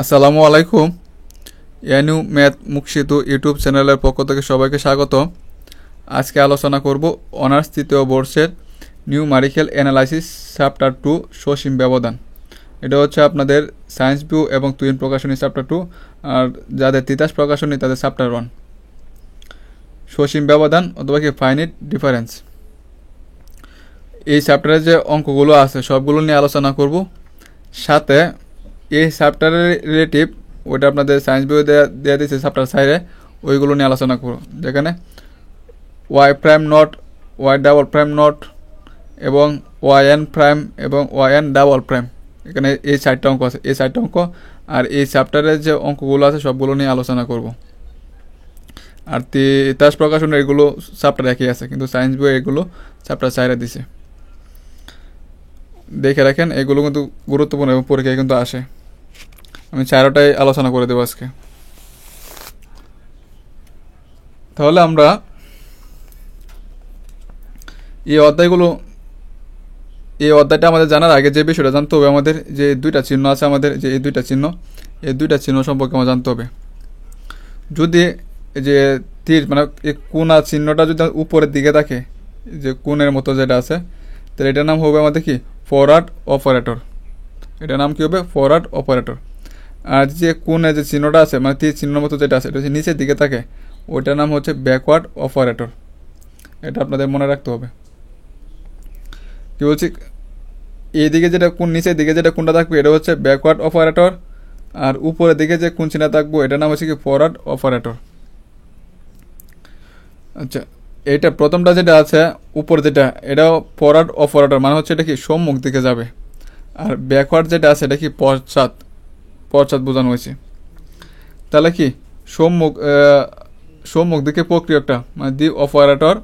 আসসালামু আলাইকুম। NU math মুখসেতু YouTube চ্যানেলের পক্ষ থেকে সবাইকে স্বাগত। আজকে আলোচনা করব অনার্স তৃতীয় বর্ষের নিউমারিক্যাল অ্যানালাইসিস চ্যাপ্টার 2 সসীম ব্যবধান। এটা হচ্ছে আপনাদের সায়েন্স ভিউ এবং তুহিন প্রকাশনী চ্যাপ্টার 2, আর যাদের তিতাস প্রকাশনী তাদের চ্যাপ্টার 1 সসীম ব্যবধান অথবা কি ফাইনিট ডিফারেন্স। এই চ্যাপ্টারে যে অঙ্কগুলো আছে সবগুলো নিয়ে আলোচনা করব, সাথে এই চ্যাপ্টারের রিলেটিভ ওইটা আপনাদের সায়েন্স বই দেওয়া দিয়েছে চ্যাপ্টার সাইডে, ওইগুলো নিয়ে আলোচনা করব। যেখানে y prime nought, y double prime nought এবং ওয়াই এন প্রাইম এবং ওয়াই এন ডাবল প্রাইম, এখানে এই 4টা অঙ্ক আছে, এই 4টা অঙ্ক আর এই চ্যাপ্টারের যে অঙ্কগুলো আছে সবগুলো নিয়ে আলোচনা করব। আর তিতাস প্রকাশনের এগুলো চ্যাপ্টার একই আছে, কিন্তু সায়েন্স বই এগুলো চ্যাপ্টার সাইডে দিছে। দেখে রাখেন, এগুলো কিন্তু গুরুত্বপূর্ণ এবং পরীক্ষায় কিন্তু আসে। আমি 4টাই আলোচনা করে দেবো আজকে। তাহলে আমরা এই অধ্যায়টা আমাদের জানার আগে যে বিষয়টা জানতে হবে, আমাদের যে 2টা চিহ্ন আছে, আমাদের যে এই 2টা চিহ্ন সম্পর্কে আমার জানতে হবে। যদি যে তীর মানে এই কোনা চিহ্নটা যদি উপরের দিকে থাকে, যে কোণের মতো যেটা আছে, তাহলে এটার নাম হবে আমাদের কি ফরওয়ার্ড অপারেটর। এটার নাম কি হবে ফরওয়ার্ড অপারেটর। আর যে কোণে যে চিহ্নটা আছে মানে তীর চিহ্নের মতো যেটা আছে, এটা হচ্ছে নিচের দিকে থাকে, ওইটার নাম হচ্ছে ব্যাকওয়ার্ড অপারেটর। এটা আপনাদের মনে রাখতে হবে। কি বলছি, এইদিকে যেটা কোণ, নিচের দিকে যেটা কোণটা থাকবে এটা হচ্ছে ব্যাকওয়ার্ড অপারেটর, আর উপরের দিকে যে কোণ চিহ্ন থাকবো এটার নাম হচ্ছে কি ফরওয়ার্ড অপারেটর। আচ্ছা, এইটা প্রথমটা যেটা আছে উপর যেটা, এটাও ফরওয়ার্ড অপারেটর, মানে হচ্ছে এটা কি সম্মুখ দিকে যাবে। আর ব্যাকওয়ার্ড যেটা আছে এটা কি পশ্চাৎ বোঝানো হয়েছে। তাহলে কি সম্মুখ দিকে প্রক্রিয়কটা মানে দি অপারেটর,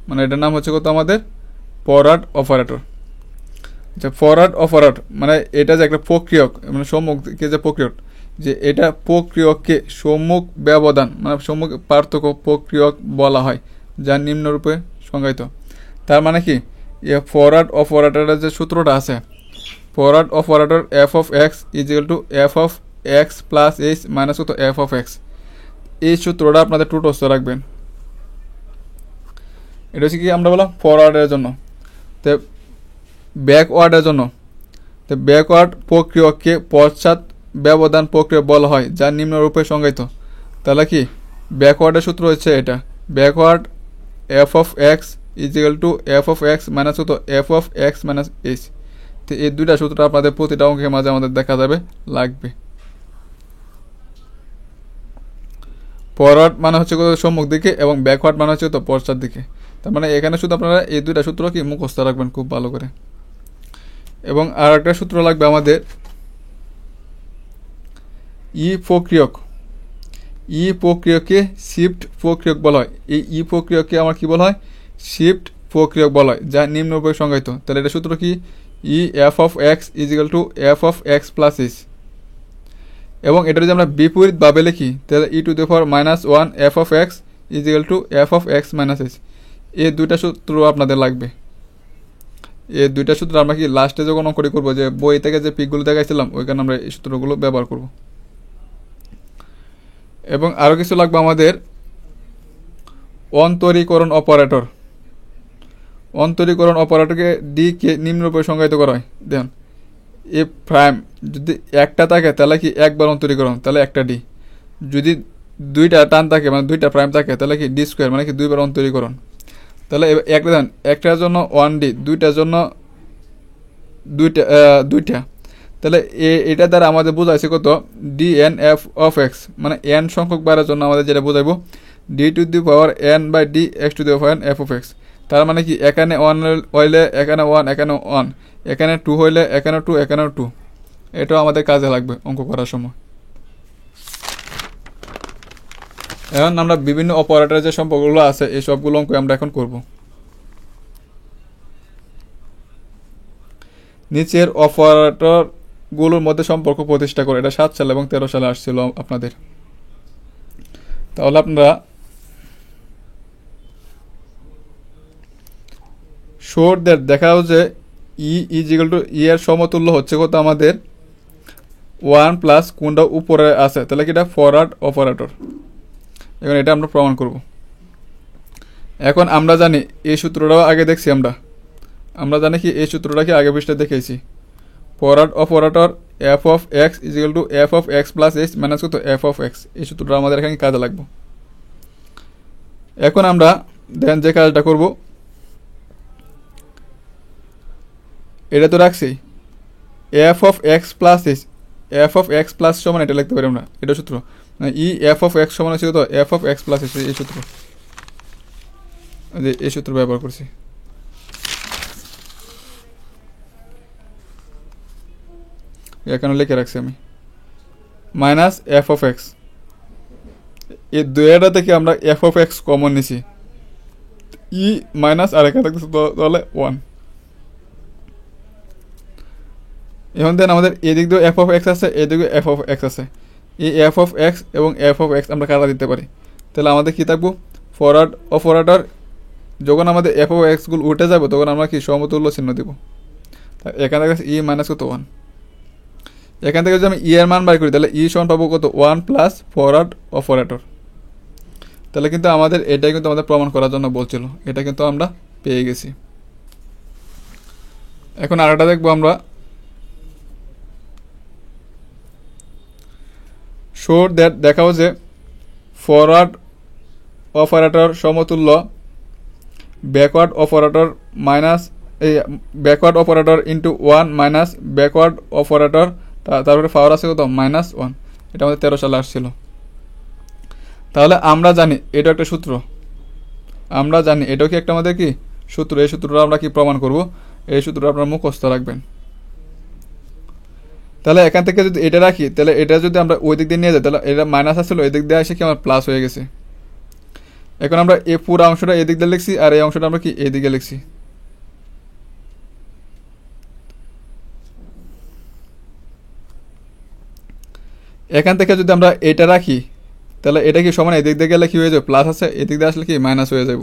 মানে এটার নাম হচ্ছে কত আমাদের ফরওয়ার্ড অপারেটর। আচ্ছা, ফরওয়ার্ড অপারেটর মানে এটা যে একটা প্রক্রিয়ক, মানে সম্মুখ দিকে যে প্রক্রিয়ক, যে এটা প্রক্রিয়ককে সম্মুখ ব্যবধান মানে সম্মুখ পার্থক্য প্রক্রিয়ক বলা হয়, যা নিম্নরূপে সংজ্ঞায়িত। তার মানে কি ফরওয়ার্ড অপারেটরের যে সূত্রটা আছে, forward operator F of x is equal to f of x plus H minus কত এফ অফ এক্স। এই সূত্রটা আপনাদের টুটস্থ রাখবেন। এটা হচ্ছে কি আমরা বললাম ফরওয়ার্ডের জন্য। তো ব্যাকওয়ার্ডের জন্য, তো ব্যাকওয়ার্ড প্রক্রিয়ককে পশ্চাৎ ব্যবধান প্রক্রিয়া বলা হয়, যা নিম্নরূপে সংজ্ঞায়িত। তাহলে কি ব্যাকওয়ার্ডের সূত্র হচ্ছে এটা, backward f of x is equal to f of x minus কত f of x minus h. তো এই 2টা সূত্র আপনাদের প্রতিটা অঙ্কের মাঝে আমাদের দেখা যাবে লাগবে। ফরওয়ার্ড মানে হচ্ছে কত সম্মুখ দিকে এবং ব্যাকওয়ার্ড মানে হচ্ছে কত পশ্চাৎ দিকে। তার মানে এখানে শুধু আপনারা এই 2টা সূত্র কি মুখস্থ রাখবেন খুব ভালো করে। এবং আর একটা সূত্র লাগবে আমাদের ই প্রক্রিয়ককে শিফট প্রক্রিয়ক বলা হয়। এই প্রক্রিয়ককে আমার কি বলা হয় শিফট প্রক্রিয়ক বলা হয়, যা নিম্নরূপে সংজ্ঞায়িত। তাহলে এটা সূত্র কি E f of x is equal to f of x plus h. এবং এটা যদি আমরা বিপরীতভাবে লিখি তাহলে E to the power -1 f of x is equal to f of x minus h. এই 2টা সূত্র আপনাদের লাগবে। এই 2টা সূত্র আমরা কি লাস্টে যখন অঙ্কটি করবো, যে বই থেকে যে পিকগুলো দেখাইছিলাম ওইখানে আমরা এই সূত্রগুলো ব্যবহার করব। এবং আরও কিছু লাগবে আমাদের অন্তরীকরণ অপারেটর। অন্তরীকরণ অপারেটরকে ডি কে নিম্নরূপে সংজ্ঞায়িত করা হয়। দেখুন এ প্রাইম যদি একটা থাকে তাহলে কি একবার অন্তরীকরণ, তাহলে একটা ডি। যদি 2টা টান থাকে মানে 2টা প্রাইম থাকে তাহলে কি ডি স্কোয়ার, মানে কি 2বার অন্তরীকরণ। তাহলে একটা দেন, একটার জন্য 1D, 2টার জন্য 2টা। তাহলে এটা দ্বারা আমাদের বোঝাইছে কত D n f of x, মানে এন সংখ্যক বারের জন্য আমাদের যেটা বোঝাইবো D to the power n by D x to the power f of x. তার মানে কি এখানে 1 হইলে এখানে 1, এখানে 1, এখানে 2 হইলে এখানে 2, এখানেও 2। এটাও আমাদের কাজে লাগবে অঙ্ক করার সময়। এখন আমরা বিভিন্ন অপারেটরের যে সম্পর্কগুলো আছে এই সবগুলো অঙ্ক আমরা এখন করব। নিচের অপারেটরগুলোর মধ্যে সম্পর্ক প্রতিষ্ঠা করে, এটা 7 সালে এবং 13 সালে আসছিল আপনাদের। তাহলে আপনারা শোরদের দেখাও যে ই ইজ ইকুয়াল টু ই এর সমতুল্য হচ্ছে কত আমাদের ওয়ান প্লাস কোনটা উপরে আছে, তাহলে কি এটা ফরওয়ার্ড অপারেটর। এখন এটা আমরা প্রমাণ করব। এখন আমরা জানি এই সূত্রটাও আগে দেখছি, আমরা জানি কি এই সূত্রটা কি আগে পৃষ্ঠায় দেখেছি। Forward operator F of x is equal to f of x plus H minus কত এফ অফ এক্স। এই সূত্রটা আমাদের এখানে কাজে লাগবে। এখন আমরা দেন যে কাজটা করব, এটা তো রাখছি F of x plus H, F of x plus সমান এটা লিখতে পারি আমরা, এটা সূত্র ই এফ অফ এক্স সমান হচ্ছে তো F of x plus H, এই সূত্র, এই সূত্র ব্যবহার করছি। এখানে লিখে রাখছি আমি মাইনাস এফ অফ এক্স, এই দুইটা থেকে আমরা এফ অফ এক্স কমন নিছি, ই মাইনাস আর এখানে থাকতেছে তাহলে 1। এখন দেন আমাদের এদিক দিয়ে এফ অফ এক্স আছে, এদিকে এফ অফ এক্স আছে, এই এফ অফ এক্স এবং এফ অফ এক্স আমরা কাটা দিতে পারি। তাহলে আমাদের কী থাকবো, ফরওয়ার্ড অপারেটর যখন আমাদের এফ অফ এক্সগুলো উঠে যাবে তখন আমরা কি সমতুল্য চিহ্ন দিব। এখান থেকে ই মাইনাস কত 1, এখান থেকে যদি আমি ই এর মান বাই করি তাহলে ই সমান পাবো কত 1 প্লাস ফরওয়ার্ড অপারেটর। তাহলে কিন্তু আমাদের এটাই কিন্তু আমাদের প্রমাণ করার জন্য বলছিল, এটা কিন্তু আমরা পেয়ে গেছি। এখন আরেকটা দেখবো আমরা, শো দ্যাট দেখাও যে ফরওয়ার্ড অপারেটর সমতুল্য ব্যাকওয়ার্ড অপারেটর মাইনাস এই backward operator into 1 minus backward operator, তারপরে পাওয়ার আছে কত -1। এটা আমাদের 13 সালে আসছিল। তাহলে আমরা জানি এটা একটা সূত্র, আমরা জানি এটাও কি একটা আমাদের কি সূত্র। এই সূত্রটা আমরা কি প্রমাণ করব, এই সূত্রটা আপনারা মুখস্থ রাখবেন। তাহলে এখান থেকে যদি এটা রাখি তাহলে এটা যদি আমরা ওই দিক দিয়ে নিয়ে যাই তাহলে এটা মাইনাস আসছিল, এই দিক দিয়ে এসে কি আমার প্লাস হয়ে গেছে। এখন আমরা এই পুরো অংশটা এদিক দিয়ে লিখছি আর এই অংশটা আমরা কি এদিকে লিখছি। এখান থেকে যদি আমরা এটা রাখি তাহলে এটা কি সমান এদিক দিয়ে গেলে কি হয়ে যাবে প্লাস আছে, এদিক দিয়ে আসলে কি মাইনাস হয়ে যাব।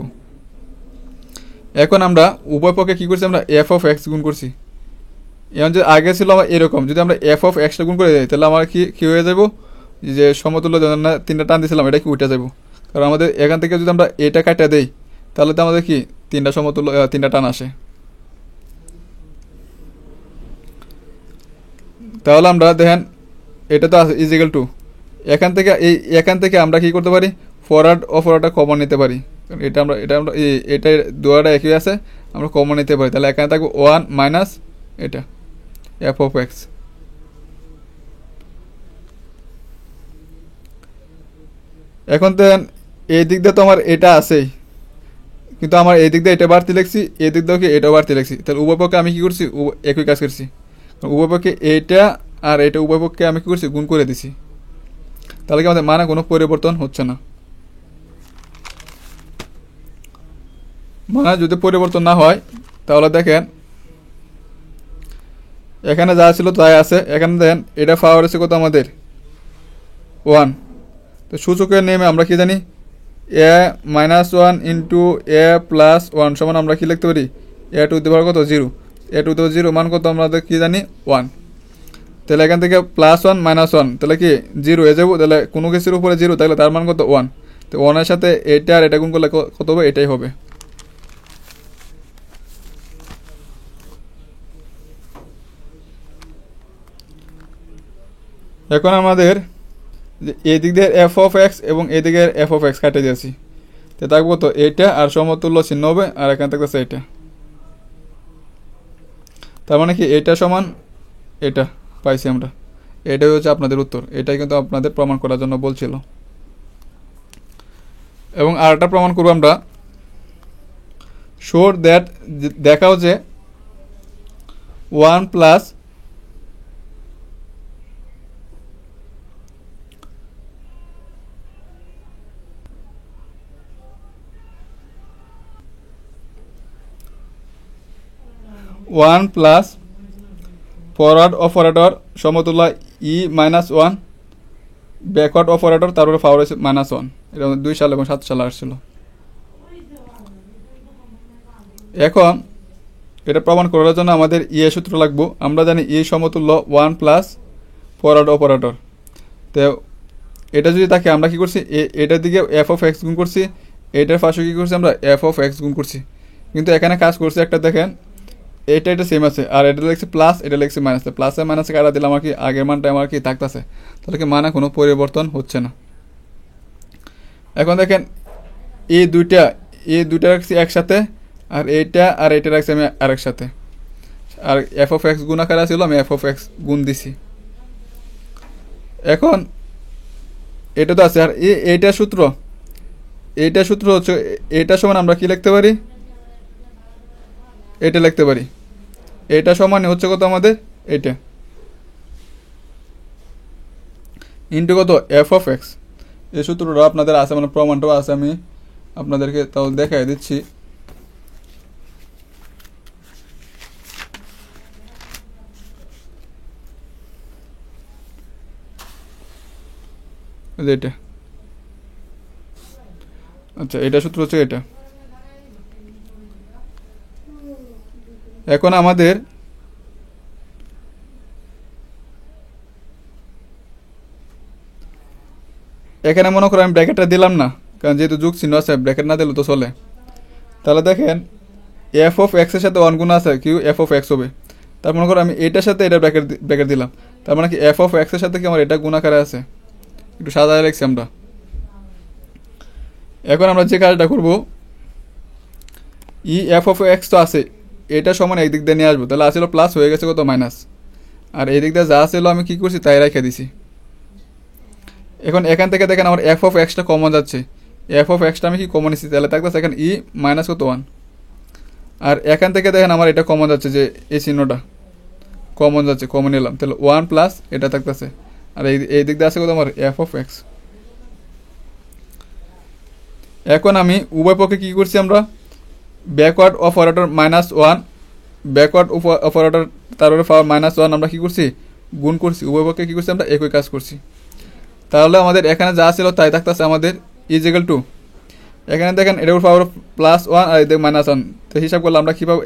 এখন আমরা উভয় পক্ষে কি করছি, আমরা এফ অফ এক্স গুণ করছি। এখন যে আগে ছিল আমার এরকম, যদি আমরা এফ অফ এক্সটা গুণ করে দিই তাহলে আমার কি হয়ে যাব, যে সমতুল্য তিনটা টান দিয়েছিলাম এটা কি উঠে যাব। কারণ আমাদের এখান থেকে যদি আমরা এটা কাটা দেই তাহলে তো আমাদের কি তিনটা সমতুল্য তিনটা টান আসে। তাহলে আমরা দেখেন এটা তো আছে ইজিক্যাল টু, এখান থেকে আমরা কি করতে পারি, ফরওয়ার্ড অপারেটর কমন নিতে পারি। এটা আমরা এটা দুয়াটা একই আছে, আমরা কমন নিতে পারি। তাহলে এখানে থাকবে 1 মাইনাস এটা এফ অফ এক্স। এখন দেখেন এই দিক দিয়ে তো আমার এটা আছেই, কিন্তু আমার এই দিক দিয়ে এটা বাড়তি লিখছি, এই দিক দিয়েও কি এটাও বাড়তি লিখছি। তাহলে উভয় পক্ষে আমি কি করছি, একই কাজ করছি। উভয় পক্ষে এইটা আর এটা উভয় পক্ষে আমি কি করছি, গুণ করে দিছি। তাহলে কি আমাদের মানে কোনো পরিবর্তন হচ্ছে না। মানে যদি পরিবর্তন না হয় তাহলে দেখেন এখানে যা ছিল তাই আছে। এখানে দেখেন এটা পাওয়ার আছে কত আমাদের 1। তো সূচকের নেমে আমরা কি জানি এ -1 ইন্টু এ প্লাস 1 সমান আমরা কি লিখতে পারি এ টু দি পাওয়ার কত 0, এ টু দি 0 মান কত আমাদের কি জানি 1। তাহলে এখান থেকে +1 -1 তাহলে কি 0 হয়ে যাবো। তাহলে কোনো কিছুর উপরে 0 তাহলে তার মান কত 1। তো 1 এর সাথে এটা আর এটা গুণ করলে কত হবে, এটাই হবে। এখন আমাদের এদিক দিয়ে এফ অফ এক্স এবং এদিকে এফ অফ এক্স কাটে দিয়েছি, তো থাকবো তো এইটা আর সমতুল্য চিহ্ন হবে, আর এখানে থাকতেছে এটা। তার মানে কি এটা সমান এটা পাইছি আমরা, এটাই হচ্ছে আপনাদের উত্তর। এটাই কিন্তু আপনাদের প্রমাণ করার জন্য বলছিল। এবং আরেকটা প্রমাণ করবো আমরা, শো দ্যাট দেখাও যে 1 প্লাস ফরওয়ার্ড অপারেটর সমতুল্য ই -1 ব্যাকওয়ার্ড অপারেটর তারপরে পাওয়ার হচ্ছে -1। এটা 2 সাল এবং 7 সালে আসছিল। এখন এটা প্রমাণ করার জন্য আমাদের ই এর সূত্র লাগবে। আমরা জানি ই সমতুল্য 1 প্লাস ফরওয়ার্ড অপারেটর। তো এটা যদি থাকে আমরা কী করছি, এটার দিকে এফ অফ এক্স গুণ করছি, এটার পাশে কী করছি আমরা এফ অফ এক্স গুণ করছি। কিন্তু এখানে কাজ করছে একটা, দেখেন এটা সেম আছে, আর এটা লিখছি প্লাস, এটা লিখছি মাইনাস। প্লাসে মাইনাসে কাটা দিলে আমার কি আগের মানটা আমার কি থাকতেছে, তাহলে কি মানে কোনো পরিবর্তন হচ্ছে না। এখন দেখেন এই দুইটা রাখছি একসাথে, আর এইটা রাখছি আমি আরেক সাথে, আর এফ অফ এক্স গুণ আকারে ছিল, আমি এফ অফ এক্স গুণ দিছি। এখন এটা তো আছে, আর এইটা সূত্র হচ্ছে এটা সমান আমরা কি লিখতে পারি, এটা লিখতে পারি, এটা সমান হচ্ছে কত আমাদের এটা ইন্টু কত এফ অফ এক্স। এই সূত্রটা আপনাদের আছে, মানে প্রমাণটাও আছে, আমি আপনাদেরকে তাও দেখাই দিচ্ছি। এটা আচ্ছা, এটা সূত্র হচ্ছে এটা। এখন আমাদের এখানে মনে করেন আমি ব্র্যাকেটটা দিলাম না, কারণ যেহেতু যুগ চিহ্ন আছে ব্র্যাকেট না দিলে তো চলে। তাহলে দেখেন এফ অফ এক্সের সাথে ওয়ান গুণ আছে, কিউ এফ অফ এক্স হবে। তার মনে করো আমি এটার সাথে এটা ব্র্যাকেট দিলাম, তার মানে কি এফ অফ এক্সের সাথে কি আমার এটা গুণ আকারে আছে, একটু সাজায় লিখছি আমরা। এখন আমরা যে কাজটা করব, ই এফ অফ এক্স তো আছে, এটা সমান একদিক দিয়ে নিয়ে আসবো, তাহলে আসলে প্লাস হয়ে গেছে কত মাইনাস, আর এই দিক দিয়ে যা আসলো আমি কী করছি তাই রেখে দিছি। এখন এখান থেকে দেখেন আমার এফ অফ এক্সটা কমন যাচ্ছে, এফ অফ এক্সটা আমি কি কমন নিচ্ছি, তাহলে থাকতেছে এখানে ই মাইনাস কত 1, আর এখান থেকে দেখেন আমার এটা কমন যাচ্ছে, যে এই চিহ্নটা কমন যাচ্ছে, কমন নিলাম, তাহলে 1 প্লাস এটা থাকতেছে, আর এই দিক দিয়ে আছে কত আমার এফ অফ এক্স। এখন আমি উভয় পক্ষে কী করছি আমরা, ব্যাকওয়ার্ড অপারেটর -1, ব্যাকওয়ার্ড অপারেটর তারপরে পাওয়ার -1 আমরা কী করছি গুণ করছি, উভয় পক্ষে কী করছি আমরা একই কাজ করছি। তাহলে আমাদের এখানে যা ছিল তাই থাকতেছে আমাদের ইজিক্যাল টু, এখানে দেখেন এটার পাওয়ার +1 আর এদের -1, তো হিসাব করলে আমরা কী পাবো,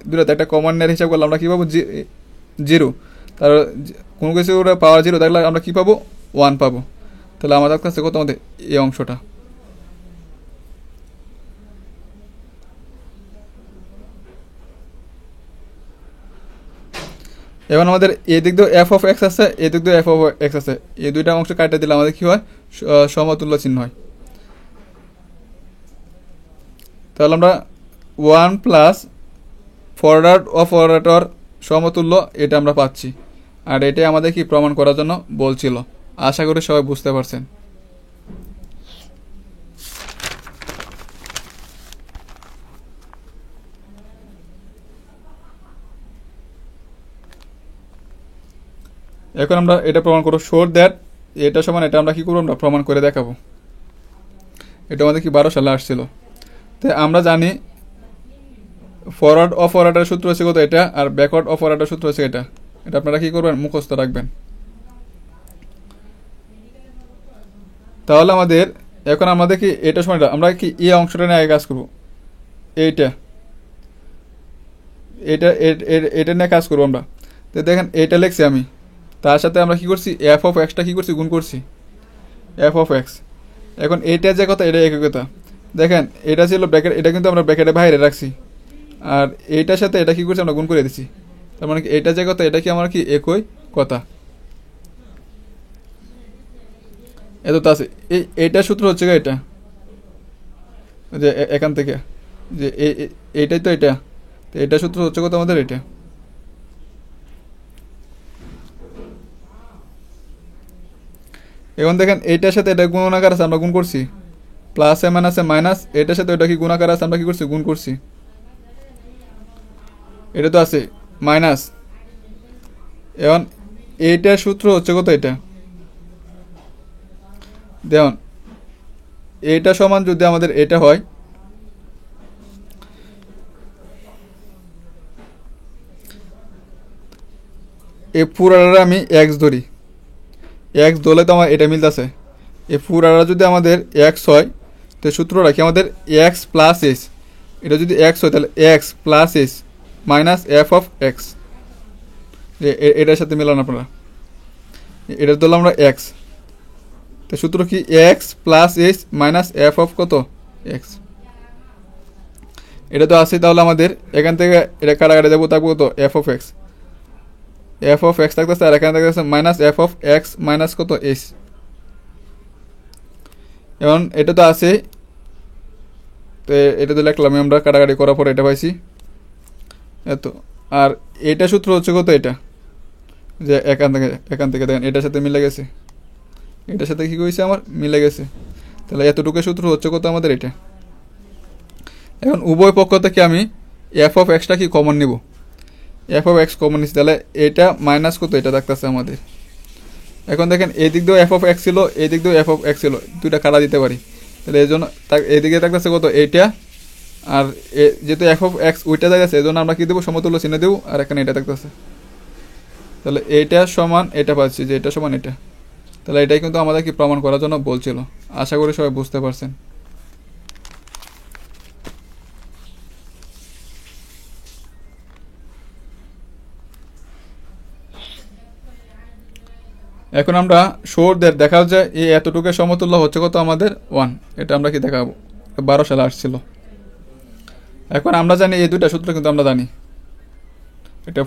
দুটাতে একটা কমন নেওয়ার হিসাব করলে আমরা কী পাবো 0, তার কোনো কিছু পাওয়ার 0 থাকলে আমরা কী পাবো 1 পাবো। তাহলে আমার থাকতেছে কত আমাদের এই অংশটা। এবং আমাদের এদিক দিয়ে এফ অফ এক্স আছে, এদিক দিয়ে এফ অফ এক্স আছে, এই দুইটা অংশ কাটে দিলে আমাদের কী হয়, সমতুল্য চিহ্ন হয়। তাহলে আমরা 1 প্লাস ফরওয়ার্ড অপারেটর সমতুল্য এটা আমরা পাচ্ছি, আর এটাই আমাদের কি প্রমাণ করার জন্য বলছিল। আশা করি সবাই বুঝতে পারছেন। এখন আমরা এটা প্রমাণ করবো, শোর দ্যাট এটা সমান এটা আমরা কী করবো, আমরা প্রমাণ করে দেখাবো। এটা আমাদের কি 12 সালে আসছিল। তো আমরা জানি ফরওয়ার্ড অপারেটরের সূত্র হচ্ছে কত এটা, আর ব্যাকওয়ার্ড অপারেটরের সূত্র হচ্ছে এটা। এটা আপনারা কী করবেন, মুখস্থ রাখবেন। তাহলে আমাদের এখন আমাদের কি এটা সময় আমরা কি এই অংশটা নিয়ে আগে কাজ করবো, এইটা এটা এটা নিয়ে কাজ করবো আমরা। তো দেখেন এটা লিখছি আমি, তার সাথে আমরা কি করছি এফ অফ এক্সটা কী করছি গুণ করছি, এফ অফ এক্স। এখন এইটা যে কথা এটা একই কথা, দেখেন এটা ছিল ব্র্যাকেট, এটা কিন্তু আমরা ব্র্যাকেটের বাইরে রাখছি, আর এইটার সাথে এটা কী করছি আমরা গুণ করে দিচ্ছি, তার মানে কি এটা যে কথা এটা কি আমার কি একই কথা। এত তো আছে, এইটার সূত্র হচ্ছে এটা, যে এখান থেকে যে এইটাই তো এটা, তো এটার সূত্র হচ্ছে কত আমাদের এটা। এখন দেখেন এইটার সাথে এটা গুণাকার আছে, আমরা গুণ করছি, প্লাসে মাইনাসে মাইনাস, এটার সাথে ওটা কি গুণাকার আছে, আমরা কি করছি গুণ করছি, এটা তো আছে মাইনাস। এখন এইটার সূত্র হচ্ছে কত এটা, দেখুন এইটা সমান যদি আমাদের এটা হয়, এই পুরাটা আমি এক্স ধরি, এক্স ধরলে তো আমার এটা মিলতেছে, এই পুরাটা যদি আমাদের এক্স হয় তো সূত্র রাখি আমাদের এক্স প্লাস এস, এটা যদি এক্স হয় তাহলে x plus S minus F of x, যে এটার সাথে মিলান আপনারা। এটা ধরলাম আমরা এক্স, তো সূত্র কি x plus H minus F of কত এক্স, এটা তো আছে। তাহলে আমাদের এখান থেকে এটা কাটাকাটি যাবো, থাকবো কত f of x, F of x থাকতেছে, আর এখানে থাকতেছে minus F of x minus কত এইচ। এখন এটা তো আছে, তো এটা তো লিখলাম আমরা, কাটাকাটি করার পর এটা পাইছি এত। আর এটা সূত্র হচ্ছে কত, এটা যে এখান থেকে দেখেন এটার সাথে মিলে গেছে, এটার সাথে কী করেছে আমার মিলে গেছে, তাহলে এতটুকু সূত্র হচ্ছে কত আমাদের এটা। এখন উভয় পক্ষ থেকে আমি এফ অফ এক্সটা কি কমন নিব, এফ অফ এক্স কমন নিচ্ছি, তাহলে এটা মাইনাস কত এটা থাকতেছে আমাদের। এখন দেখেন এই দিক দিয়েও এফ অফ এক্স ছিল, এই দিক দিয়েও এফ অফ এক্স ছিল, দুইটা কাটা দিতে পারি, তাহলে এই জন্য এইদিকে থাকতেছে কত এইটা, আর যেহেতু এফ অফ এক্স ওইটা থাকতেছে এই জন্য আমরা কী দেবো সমতুল্য চিহ্ন দেবো, আর এখানে এটা থাকতেছে, তাহলে এইটা সমান এটা পাচ্ছি যে এটা সমান এটা। তাহলে এটাই কিন্তু আমাদের কি প্রমাণ করার জন্য বলছিল। আশা করি সবাই বুঝতে পারছেন। এখন আমরা শোরদের দেখা যায় এই এতটুকু সমতুল্য হচ্ছে কত আমাদের 1, এটা আমরা কি দেখাবো 12 সালে আসছিল। এখন আমরা জানি এই দুইটা সূত্র কিন্তু আমরা জানি, এটা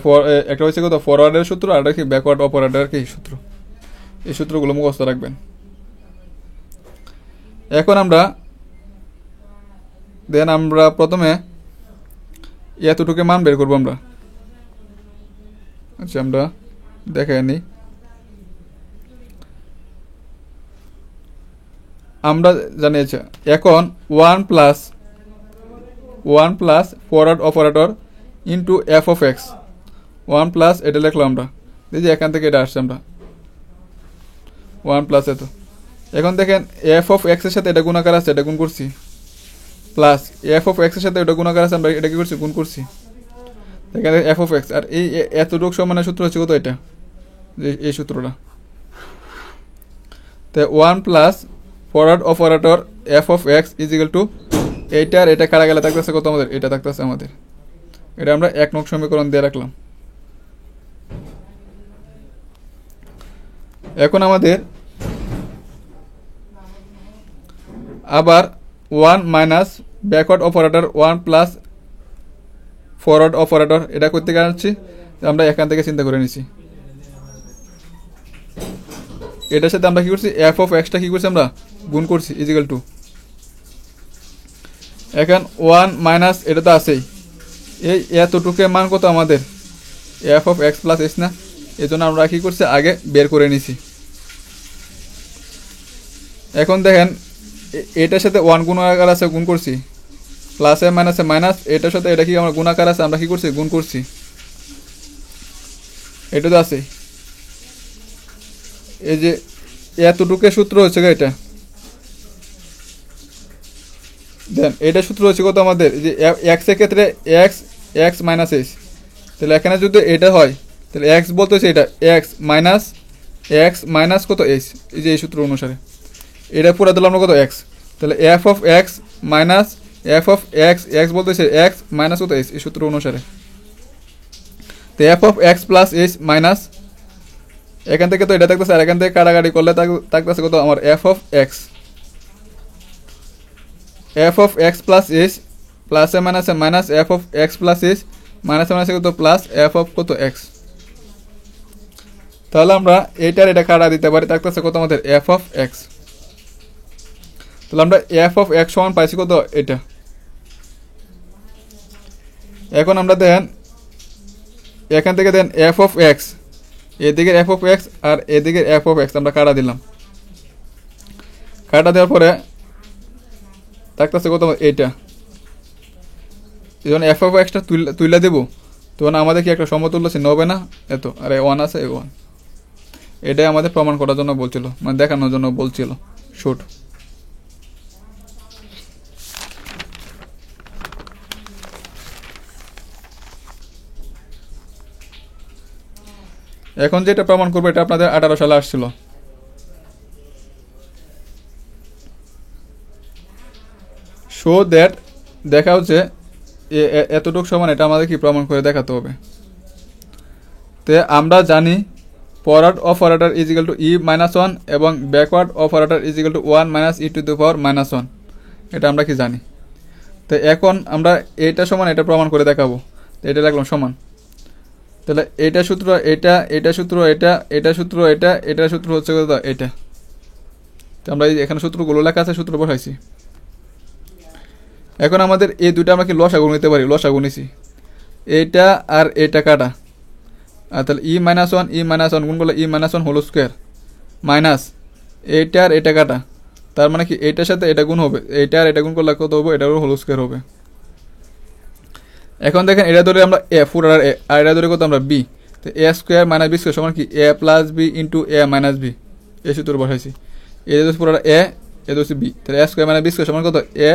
একটা হচ্ছে কত ফরওয়ার্ডের সূত্র, আর একটা কি ব্যাকওয়ার্ড অপারেটরের কি সূত্র, এই সূত্রগুলো মুখস্থ রাখবেন। এখন আমরা প্রথমে এতটুকু মান বের করবো আমরা। আচ্ছা আমরা দেখে নিই, আমরা জানিয়েছি এখন 1 plus forward operator into F of x, 1 plus এটা লিখলাম আমরা, দেখি এখান থেকে এটা আসছে আমরা 1 প্লাস এত। এখন দেখেন এফ অফ এক্সের সাথে এটা গুণাকার আছে, এটা গুণ করছি, প্লাস এফ অফ এক্সের সাথে এটা গুণাকার আছে, আমরা এটা কি করছি গুণ করছি, এখানে এফ অফ এক্স, আর এই এতটুক সমানের সূত্র হচ্ছে কত এটা, এই সূত্রটা। তো 1 plus forward operator F of x is equal two এইটা, আর এটা কাটা গেলে থাকতেছে কত আমাদের, এটা থাকতেছে আমাদের, এটা আমরা 1 নং সমীকরণ দিয়ে রাখলাম। এখন আমাদের আবার 1 minus backward operator 1 plus forward operator, এটা করতে গেছি আমরা এখান থেকে চিন্তা করে নিছি, এটার সাথে আমরা কি করছি এফ অফ এক্সটা কি করছি আমরা গুণ করছি ইজিক্যাল টু, এখন 1 মাইনাস এটা তো আছেই, এই এতটুকুর মান কত আমাদের F of x plus x না, এই জন্য আমরা কী করছি আগে বের করে নিছি। এখন দেখেন এটার সাথে 1 গুণাকার আছে গুণ করছি, প্লাসে মাইনাসে মাইনাস, এটার সাথে এটা কি আমরা গুণাকার আছে আমরা কী করছি গুণ করছি, এটা তো আছে। এই যে এতটুকু সূত্র হচ্ছে এটা, দেন এটা সূত্র হচ্ছে কত আমাদের যে এক্স এর ক্ষেত্রে এক্স এক্স মাইনাস এক্স, তাহলে এখানে যদি এটা হয় তাহলে এক্স বলতেছে এটা এক্স মাইনাস কত এক্স, এই যে এই সূত্র অনুসারে এটা পুরো দিলাম আমরা কত এক্স, তাহলে F of x minus F of x, x বলতেছে এক্স মাইনাস কত এক্স এই সূত্র অনুসারে, তো F of x plus x minus এখান থেকে তো এটা থাকতেছে, আর এখান থেকে কাটাকাটি করলে থাকতেছে কত আমার F of x, F of x plus x প্লাসে মাইনাসে minus F of x plus x মাইনাসে মাইনাসে কত প্লাস এফ অফ কত এক্স, তাহলে আমরা এইটার এটা কাটা দিতে পারি, থাকতেছে কত আমাদের এফ অফ এক্স, তাহলে আমরা এফ অফ এক্স সমান পাইছি কত এটা। এখন আমরা দেন এখান থেকে দেন এফ অফ এক্স, এদিকের এফ অফ এক্স আর এদিকের এফ অফ এক্স আমরা কাটা দিলাম, কাটা দেওয়ার পরে থাকতেছে কত এইটা, যখন এফ অফ এক্সটা তুলে দেবো তখন আমাদের কি একটা সমতুল্য চিহ্ন হবে না এত, আর এ 1 আছে এ 1, এটাই আমাদের প্রমাণ করার জন্য বলছিল, মানে দেখানোর জন্য বলছিল শুট। এখন যেটা প্রমাণ করবো এটা আপনাদের 18 সালে আসছিল, শো দ্যাট দেখা হচ্ছে এতটুকু সমান, এটা আমাদের কি প্রমাণ করে দেখাতে হবে। তো আমরা জানি forward operator is equal to E minus one এবং backward operator is equal to one minus E to the power minus one. এটা আমরা কি জানি। তো এখন আমরা এটা সমান এটা প্রমাণ করে দেখাবো। তো এটা রাখলাম সমান, তাহলে এটা সূত্র এটা, এটা সূত্র এটা, এটা সূত্র এটা, এটা সূত্র হচ্ছে এটা। তো আমরা এখানে সূত্রগুলো লেখা আছে, সূত্র বসাইছি। এখন আমাদের এই দুইটা আমরা কি লসাগু নিতে পারি, লসাগু নিছি। এইটা আর এটা কাটা, আর তাহলে ই মাইনাস ওয়ান গুণ করলে E minus one whole square minus এইটা আর এটা কাটা, তার মানে কি এইটার সাথে এটা গুণ হবে, এইটা আর এটা গুণ করলে কত হবে, এটারও হোল স্কোয়ার হবে। এখন দেখেন এটা ধরে আমরা এ ফুট আর এ, আর এটা ধরে কত আমরা বি। তো এ স্কোয়ার মাইনাস বি স্কোয়ার সমান কি এ প্লাস বি ইন্টু এ মাইনাস বি। এই সূত্র বসাইছি। এটা ধরছি পুরো এ, এ ধরছি বি, তাহলে এ স্কোয়ার মাইনাস বি স্কোয়ার সমান কত এ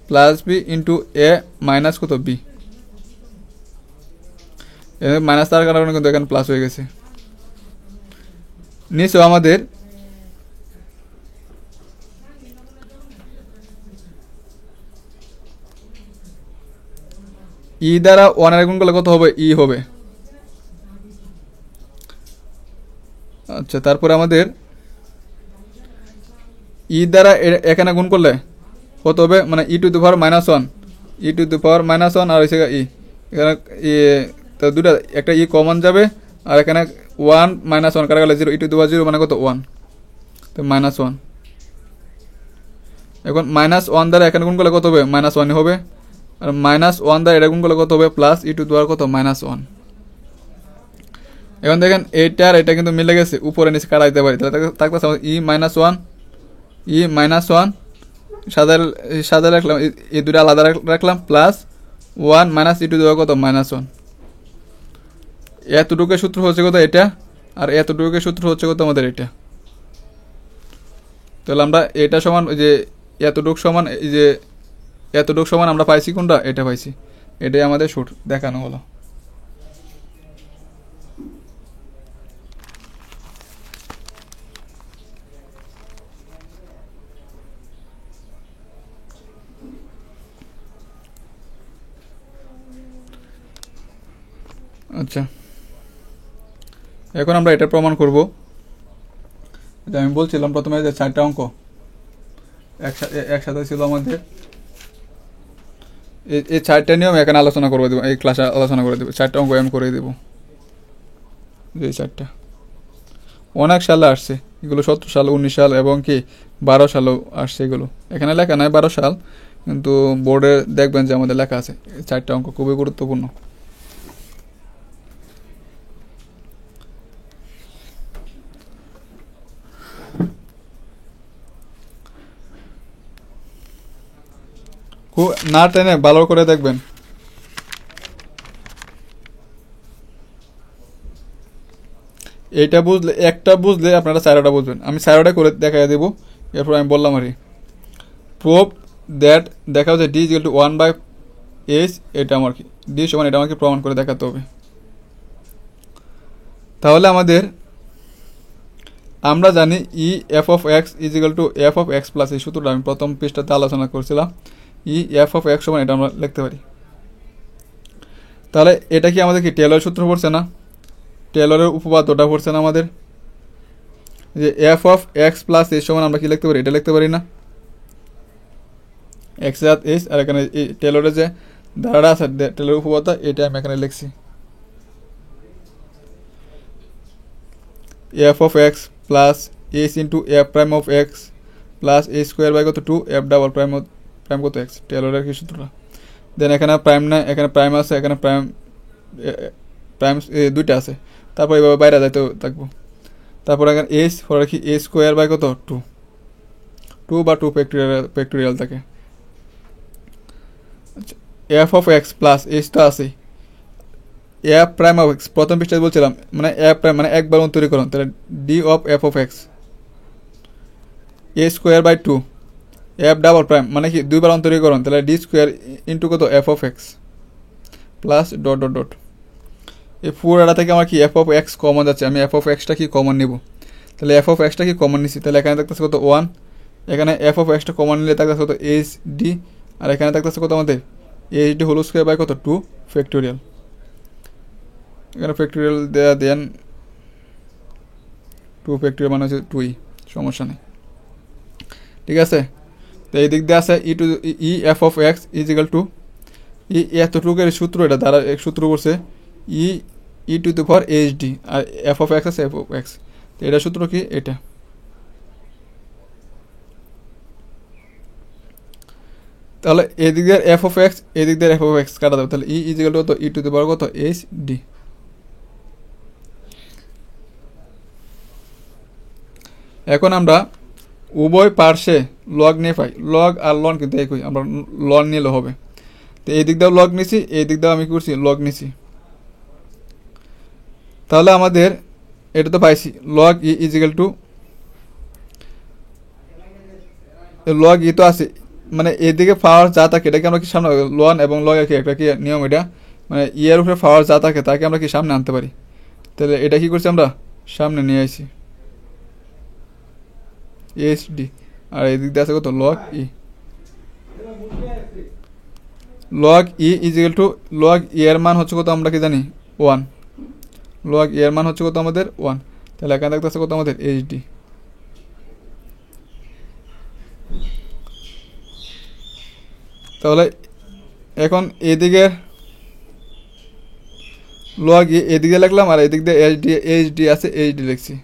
প্লাস বি ইন্টু এ মাইনাস কত বি। মাইনাস তার কারণে কিন্তু এখানে প্লাস হয়ে গেছে। নিচেও আমাদের ই দ্বারা ওয়ানের গুণ করলে কত হবে, ই হবে। আচ্ছা, তারপরে আমাদের ই দ্বারা এখানে গুণ করলে কত হবে, মানে E to the power minus one, E to the power minus one আর হচ্ছে ই, এখানে তো দুটা একটা ই কমন যাবে, আর এখানে ওয়ান মাইনাস ওয়ান কাটা গেলে zero, E to the power zero মানে কত ওয়ান, তো মাইনাস ওয়ান। এখন মাইনাস ওয়ান দ্বারা এখানে গুণ করলে কত হবে, মাইনাস ওয়ানই হবে, আর মাইনাস ওয়ান দ্বারা এটা গুণ করলে কত হবে, plus E to the power কত মাইনাস ওয়ান। এখন দেখেন এইটা আর এটা কিন্তু মিলে গেছে, উপরে নিচে কাটা দিতে পারি, তাহলে থাকতেছে E minus one, E minus one সাদা রাখলাম, এই দুটো আলাদা রাখলাম, plus one minus E to the power কত মাইনাস ওয়ান। এতটুকুর সূত্র হচ্ছে কত এটা, আর এতটুকুর সূত্র হচ্ছে কত আমাদের এটা। তাহলে আমরা এটা সমান যে এতটুক সমান, এই যে এতটুক সমান আমরা পাইছি কোনটা, এটা পাইছি, এটাই আমাদের সূত্র দেখানো হলো। আচ্ছা, এখন আমরা এটা প্রমাণ করব। এটা আমি বলছিলাম প্রথমে যে 4টা অঙ্ক একসাথে ছিল আমাদের, এই 4টা নিয়ম এখানে আলোচনা করে দেবো, এই ক্লাসে আলোচনা করে দেবো। 4টা অঙ্ক আমি করে দেবো, যে 4টা অনেক সালে আসছে এগুলো, 17 সাল 19 সাল এবং কি 12 সালেও আসছে এগুলো। এখানে লেখা নাই 12 সাল, কিন্তু বোর্ডে দেখবেন যে আমাদের লেখা আছে। 4টা অঙ্ক খুবই গুরুত্বপূর্ণ। না টেনে ভালো করে দেখবেন। এইটা বুঝলে, একটা বুঝলে আপনারা 4টা বুঝবেন। আমি 4টা করে দেখাই দেবো, এরপর আমি বললাম আর প্রুভ দ্যাট, দেখাও যে D is equal to 1/h, এটা আমার কি ডি সমান, এটা আমাকে প্রমাণ করে দেখাতে হবে। তাহলে আমাদের আমরা জানি ই f of x is equal to f of x plus, এই সূত্রটা আমি প্রথম পৃষ্ঠাতে আলোচনা করছিলাম। ই এফ অফ এক্স সমান, এটা আমরা লিখতে পারি। তাহলে এটা কি আমাদের কি টেলরের সূত্র পড়ছে না, টেলরের উপপাদ্যটা পড়ছে না আমাদের, যে এফ অফ এক্স প্লাস এর সমান আমরা কি লিখতে পারি, এটা লিখতে পারি না, এক্স আর এস। আর এখানে এই টেলরের যে ধারাটা আছে, টেলরের উপপাদ্য, এটা আমি এখানে লিখছি f of x plus s into f prime of x plus a square by কত 2 এফ ডাবল প্রাইম কত এক্স, টেলরের কি সূত্রটা। দেন এখানে প্রাইম না, এখানে প্রাইম আছে, এখানে প্রাইম দুইটা আছে, তারপর এইভাবে বাইরে যাইতে থাকবো। তারপর এখানে এস পরে রাখি এ স্কোয়ার বাই কত 2 বা 2 ফ্যাক্টোরিয়াল থাকে। আচ্ছা, F of x plus S তো আছে, এফ প্রাইম অফ এক্স প্রথম পৃষ্ঠায় বলছিলাম, মানে এফ প্রাইম মানে একবার অন্তরীকরণ, তাহলে d of f of x a square by 2 f double prime মানে কি দুইবার অন্তরীকরণ, তাহলে ডি স্কোয়ার ইন্টু কত f of x plus dot dot dot. এই পুরোটা থেকে আমার কি এফ অফ এক্স কমন যাচ্ছে, আমি এফ অফ এক্সটা কি কমন নিব, তাহলে এফ অফ এক্সটা কি কমন নিছি, তাহলে এখানে থাকতেছে কত 1, এখানে এফ অফ এক্সটা কমন নিলে থাকতেছে কত এইচ ডি, আর এখানে থাকতেছে কত আমাদের h d whole square by কত 2 ফ্যাক্টোরিয়াল। এখানে ফ্যাক্টোরিয়াল দেয়া দেন টু ফ্যাক্টরিয়াল মানে হচ্ছে 2e, সমস্যা নেই, ঠিক আছে। তো এই দিক দিয়ে আছে E to E f of x is equal to E এতটুকের সূত্র, এটা দ্বারা এক সূত্র করছে E E to the power h D, আর এফ অফ এক্স আছে এফ অফ এক্স, তো এটা সূত্র কি এটা। তাহলে এদিক দিয়ে এফ অফ এক্স, এদিক দিয়ে এফ অফ এক্স কাটা যাবে, তাহলে ই ইজ ইকাল টু কত ই টু দি পাওয়ার কত এইচ ডি। এখন আমরা উভয় পার্শ্বে লগ নিয়ে পাই, লগ আর লন কিন্তু একই, আমরা লন নিলে হবে। তো এই দিক দিয়েও লগ নিছি, এই দিক দিয়েও আমি করছি লগ নিছি, তাহলে আমাদের এটা তো পাইছি log E is equal to log E তো আছে, মানে এদিকে পাওয়ার যা থাকে এটাকে আমরা কি সামনে, লন এবং লগ কি একটা কি নিয়ম, এটা মানে ই এর উপরে পাওয়ার যা থাকে তাকে আমরা কি সামনে আনতে পারি, তাহলে এটা কি করছি আমরা সামনে নিয়ে আইছি এইচ ডি, আর এই দিক দিয়ে আছে কত log E. Log E is equal to log E এর মান হচ্ছে কত আমরা কি জানি 1, লগ ই এর মান হচ্ছে কত আমাদের 1, তাহলে এখানে দেখতে আছে কত আমাদের এইচ ডি। তাহলে এখন এদিকে লগ ই এদিকে লিখলাম, আর এদিক দিয়ে এইচ ডি আছে এইচ ডি লিখছি,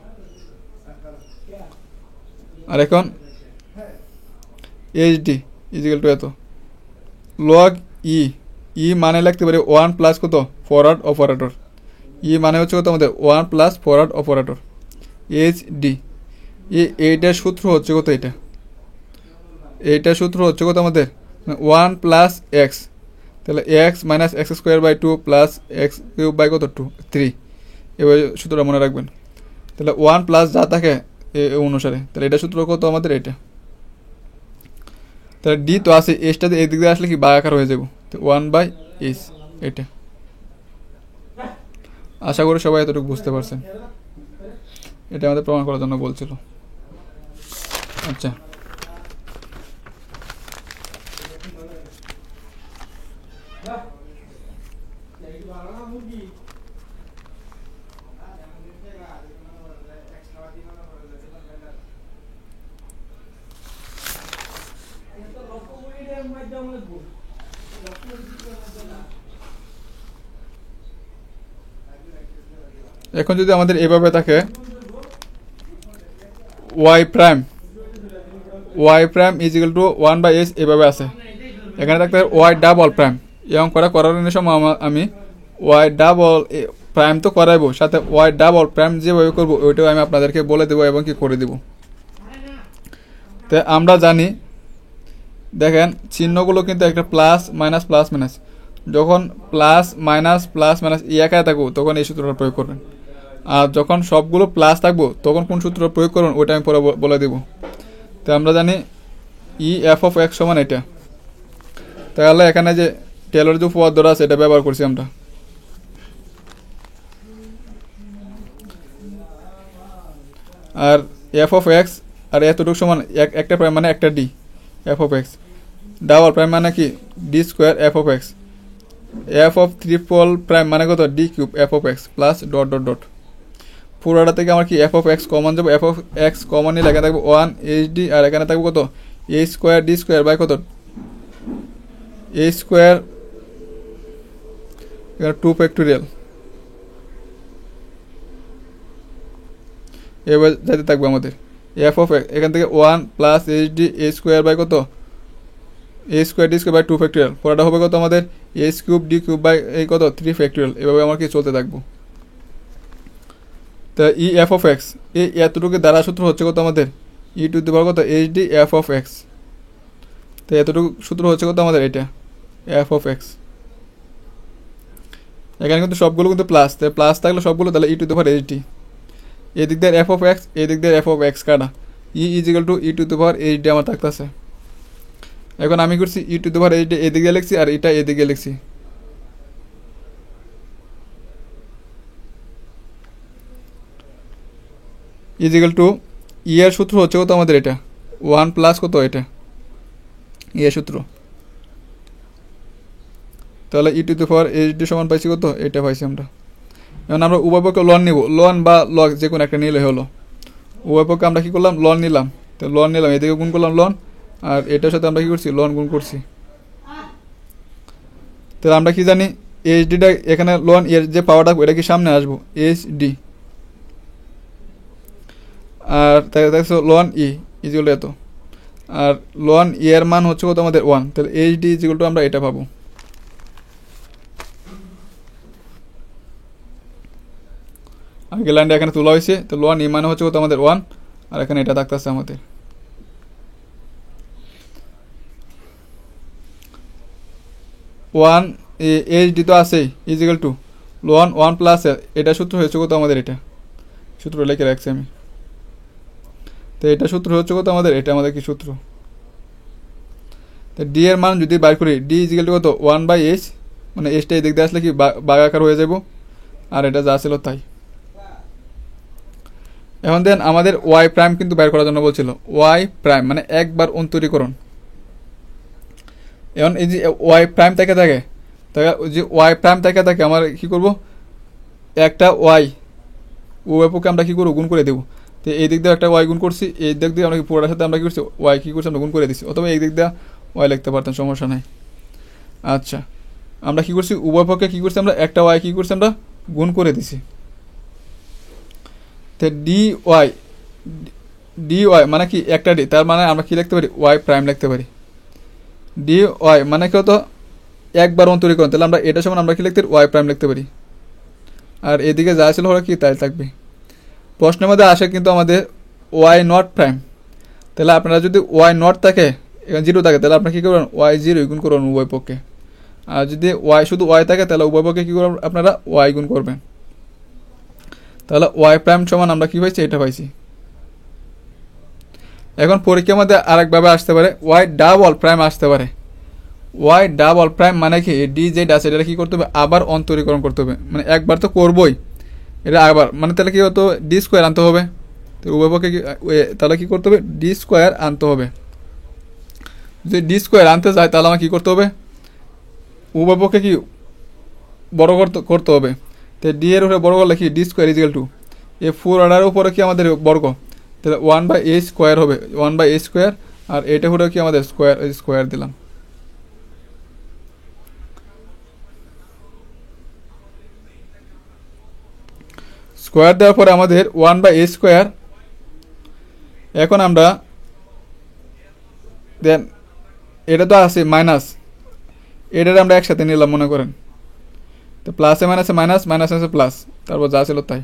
আর এখন H D is equal two এত লগ ই, ই মানে লিখতে পারি 1 প্লাস কত ফরওয়ার্ড অপারেটর, ই মানে হচ্ছে কত আমাদের 1 plus forward operator H D. এইটার সূত্র হচ্ছে কত, এইটার সূত্র হচ্ছে কত আমাদের 1 প্লাস এক্স, তাহলে x minus x square by 2 plus x cube by কত 2 3, এবার সূত্রটা মনে রাখবেন। তাহলে 1 প্লাস যা থাকে এ অনুসারে, তাহলে এটা সূত্র কত আমাদের এটা, তাহলে ডি তো আছে, এসটাতে এদিক দিয়ে আসলে কি বায়াকার হয়ে যাব, তো 1 বাই এইচ এটা। আশা করি সবাই এতটুকু বুঝতে পারছেন, এটা আমাদের প্রমাণ করার জন্য বলছিল। আচ্ছা, এখন যদি আমাদের এভাবে থাকে y prime is equal to 1 by h, এভাবে আছে, এখানে থাকতে ওয়াই ডাবল প্রাইম, এবং করার সময় আমি ওয়াই ডাবল প্রাইম তো করাইবো, সাথে ওয়াই ডাবল প্রাইম যেভাবে করবো ওইটাও আমি আপনাদেরকে বলে দেবো এবং কি করে দেবো। তো আমরা জানি, দেখেন চিহ্নগুলো কিন্তু একটা প্লাস মাইনাস প্লাস মাইনাস, যখন প্লাস মাইনাস একাই থাকবো তখন এই সূত্রটা প্রয়োগ করবেন, আর যখন সবগুলো প্লাস থাকবো তখন কোন সূত্র প্রয়োগ করবেন ওইটা আমি পরে বলে দেবো। তো আমরা জানি ই এফ অফ এক্স সমান এটা, তাহলে এখানে যে টেলর যে উপপাদ্য আছে এটা ব্যবহার করছি আমরা, আর এফ অফ এক্স আর এতটুকু সমান একটা প্রাইম মানে একটা D F of x, double prime মানে কি D square F of x, F of triple prime মানে কত D cube F of x plus dot dot dot. পুরোটা থেকে আমার কি এফ অফ এক্স কমন যাবো, এফ অফ এক্স কমন নিলে এখানে থাকবে 1 এইচ ডি, আর এখানে থাকবে কত a square D square by কত এ স্কোয়ার 2 ফ্যাক্টোরিয়াল, এবার যাতে থাকবে আমাদের এফ অফ এখান থেকে 1 plus h D a square by কত a square D square by 2 factorial, পুরোটা হবে কত আমাদের h cube D cube by এই কত 3 ফ্যাক্টোরিয়াল, এভাবে আমার কি চলতে থাকবো। তা ই এফ অফ এক্স এই এতটুকু দ্বারা সূত্র হচ্ছে কত আমাদের ই টু দি পাওয়ার কত H D F of x, তো এতটুকু সূত্র হচ্ছে কত আমাদের এটা এফ অফ এক্স। এখানে কিন্তু সবগুলো কিন্তু প্লাস, তাই প্লাস থাকলে সবগুলো তাহলে E to the power h D, এদিক দিয়ে এফ অফ এক্স এদিক দিয়ে এফ অফ এক্স কাটা, E is equal to E to the power h D আমার থাকতেছে। এখন আমি করছি E to the power h D এদিকে লিখছি আর এটা এদিকে লিখছি, ইজ ইকুয়াল টু ই এর সূত্র হচ্ছে কত আমাদের এটা 1 প্লাস কত এটা ই এর সূত্র, তাহলে E to the power h D সমান পাইছি কত এটা পাইছি আমরা। এখন আমরা উভয় পক্ষে লন নিব, লন বা লগ যে কোনো একটা নিলে হলো, উভয় পক্ষে আমরা কী করলাম লন নিলাম, তো লন নিলাম, এদিকে গুণ করলাম লন, আর এটার সাথে আমরা কী করছি লন গুণ করছি। তাহলে আমরা কি জানি এইচ ডিটা এখানে লন এর যে পাওয়ারটা এটা কি সামনে আসবো এইচ ডি, আর তাই দেখছো লন ই ইজিকল এত, আর লন ই এর মান হচ্ছে কত আমাদের 1, তাহলে এইচ ডি ইজিকল টু আমরা এটা পাবো। আগে লাইনটা এখানে তোলা হয়েছে, তো লন ই মানে হচ্ছে কত আমাদের 1, আর এখানে এটা থাকতেছে আমাদের 1, এইচ ডি তো আছেই ইজিক্যাল টু লন 1 প্লাস এটা সূত্র হয়েছে কত আমাদের, এটা সূত্র লিখে রাখছি আমি। তো এটা সূত্র হচ্ছে কত আমাদের, এটা আমাদের কি সূত্র, তো ডি এর মান যদি বাইর করি ডি ইজিক্যাল টু কত 1/h, মানে এইচটা এই দিক দিয়ে আসলে কি বাগাকার হয়ে যাব, আর এটা যা ছিল তাই। এখন দেন আমাদের ওয়াই প্রাইম কিন্তু বের করার জন্য বলছিল, ওয়াই প্রাইম মানে একবার অন্তরীকরণ। এখন এই যে ওয়াই প্রাইম থেকে থাকে, যে ওয়াই প্রাইম থেকে থাকে আমরা কী করবো, একটা ওয়াই উভয় পক্ষে আমরা কী করবো গুণ করে দেবো। তো এই দিক দিয়ে একটা ওয়াই গুণ করছি, এই দিক দিয়ে আমরা পুরোটার সাথে আমরা কী করছি ওয়াই কী করছি আমরা গুণ করে দিচ্ছি, অথবা এই দিক দিয়ে ওয়াই লিখতে পারতাম, সমস্যা নাই। আচ্ছা আমরা কী করছি উভয় পক্ষে কী করছি আমরা একটা ওয়াই কী করছি আমরা গুণ করে দিছি। তো ডি ওয়াই মানে কি একটা ডি, তার মানে আমরা কি লিখতে পারি ওয়াই প্রাইম লিখতে পারি। ডি ওয়াই মানে কি হতো একবার অন্তরীকরণ, তাহলে আমরা এটা সমান আমরা কি লিখতে পারি ওয়াই প্রাইম লিখতে পারি, আর এদিকে যা ছিল ওরা কি তাই থাকবে। প্রশ্নের মধ্যে আসে কিন্তু আমাদের ওয়াই নট প্রাইম, তাহলে আপনারা যদি ওয়াই নট থাকে এখানে জিরো থাকে তাহলে আপনারা কী করবেন ওয়াই জিরো গুণ করবেন উভয় পক্ষে, আর যদি ওয়াই শুধু ওয়াই থাকে তাহলে উভয় পক্ষে কী করবেন আপনারা ওয়াই গুণ করবেন। তাহলে ওয়াই প্রাইম সমান আমরা কী পাইছি এটা পাইছি। এখন পরীক্ষার মধ্যে আরেকভাবে আসতে পারে ওয়াই ডাবল প্রাইম আসতে পারে। ওয়াই ডাবল প্রাইম মানে কি ডি যেটা আছে এটা কী করতে হবে আবার অন্তরীকরণ করতে হবে, মানে একবার তো করবোই এটা আবার, মানে তাহলে কী হতো ডি স্কোয়ার আনতে হবে, তো উভয় পক্ষে তাহলে কী করতে হবে ডি স্কোয়ার আনতে হবে। যদি ডি স্কোয়ার আনতে চাই তাহলে আমার কী করতে হবে উভয় পক্ষে কি বড় করতে হবে। তো ডি এর উপরে বর্গ করলে কি ডি স্কোয়ার ইজিক্যাল টু এ 4 অর্ডারের উপরে কি আমাদের বর্গ, তাহলে 1/a স্কোয়ার হবে 1/a স্কোয়ার, আর এটা হলো কি আমাদের স্কোয়ার দিলাম। স্কোয়ার দেওয়ার পরে আমাদের 1/a স্কোয়ার, এখন আমরা দেন এটা তো আছে মাইনাস, এটার আমরা একসাথে নিলাম মনে করেন, তো প্লাসে মাইনাসে মাইনাস, মাইনাসে আছে প্লাস, তারপর যা ছিল তাই।